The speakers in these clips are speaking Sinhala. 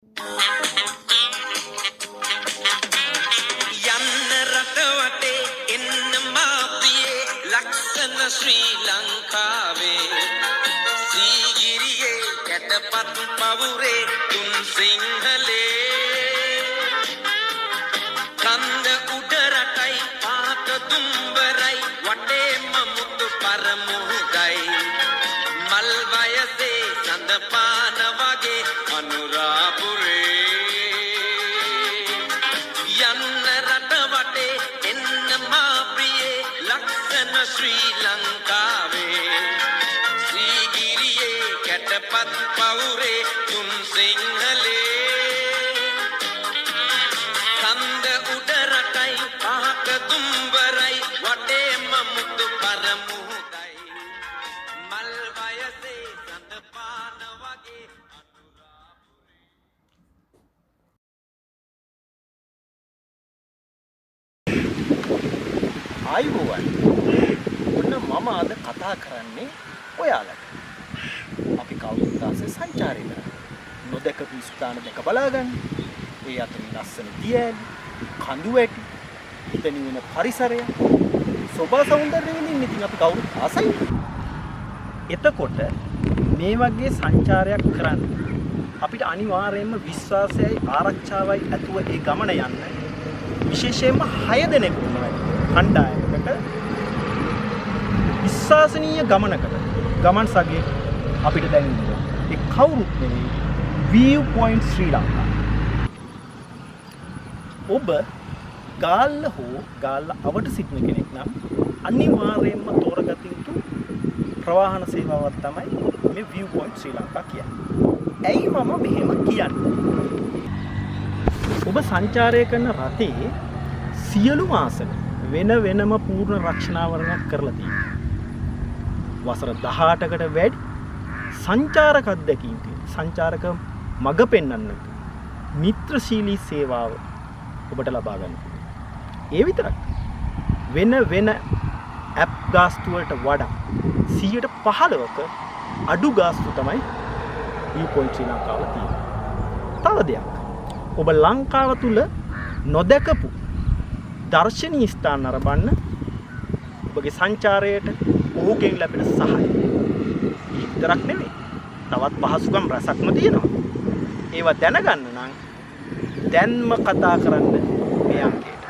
යන්න රටවටේ එන්න මාපියේ ලක්ෂණ ශ්‍රී ලංකාවේ සීගිරියේ කැටපත් පවුරේ තුන් සිංහලේ කන්ද උඩ රටයි පාත දුම්බරයි වටේම මුතු පරමුහුදයි මල් වයසේ සඳ පාන වගේ අනුරාපුරේ යන්න රටවටේ එන්න මාපියේ ලක්ෂණ ශ්‍රී ලංකාවේ සීගිරියේ කැටපත් පවුරේ තුන් සිංහලේ කන්ද උඩ රටයි පහක දුම්බරයි වටේම මුතු පරමුහුදයි මල් වයසේ සඳ පාන වගේ ආයුබෝවන් ඔන්න මම අද කතා කරන්නේ ඔයාලට. අපි කවුරුත් ආසේ සංචාරය කරා. නොදකපු ස්ථාන දෙක බලාගන්න. ඒ අතරින් ලස්සන දියැලි, කඳු වැටි, හිතෙන වෙන පරිසරය, සෝබා සෞන්දර්ය විඳින්න ඉතින් අපි කවුරුත් ආසයි. එතකොට මේ වගේ සංචාරයක් කරන්න අපිට අනිවාර්යයෙන්ම විශ්වාසයයි ආරක්ෂාවයි ඇතුව ඒ ගමන යන්න විශේෂයෙන්ම 6 දෙනෙකු වෙනවා. කණ්ඩායමකට විශ්වාසනීය ගමනකට ගමන් සගේ අපිට දැන් ඉන්නවා. ඒ කවුරුත් නෙවෙයි view point ශ්‍රී ලංකා. ඔබ ගාල්ල හෝ ගාල්ල අවට සිටින කෙනෙක් නම් අනිවාර්යයෙන්ම තෝරගත යුතු ප්‍රවාහන සේවාවක් තමයි මේ view point ශ්‍රී ලංකා කියන්නේ. ඇයි මම මෙහෙම කියන්නේ? ඔබ සංචාරය කරන රටේ සියලු ආසන වෙන වෙනම පූර්ණ රක්ෂණාවරණයක් කරලා තියෙනවා. වසර 18කට වැඩි සංචාරක අත්දැකීම් තියෙන සංචාරක මඟ පෙන්වන්නට මිත්‍රශීලී සේවාව ඔබට ලබා ගන්න පුළුවන්. ඒ විතරක් වෙන වෙන ඇප් ගාස්තු වලට වඩා 15%ක අඩු ගාස්තු තමයි viewpoint ශ්‍රී ලංකාව තියෙන්නේ. තව දෙයක් ඔබ ලංකාව තුල නොදකපු දර්ශනීය ස්ථාන අරබන්න ඔබගේ සංචාරයට ඔහුගෙන් ලැබෙන සහාය. ඒ විතරක් නෙවෙයි. තවත් පහසුකම් රසක්ම තියෙනවා. ඒවා දැනගන්න නම් දැන්ම කතා කරන්න මේ අංකයට.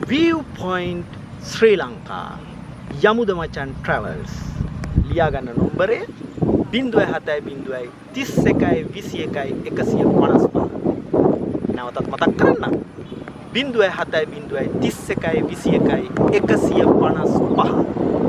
Viewpoint ශ්‍රී ලංකා යමුද මචන් travels ලියා ගන්න නම්බරය 070 31 21 155. නැවතත් මතක් කරන්න. 070 31 21 155.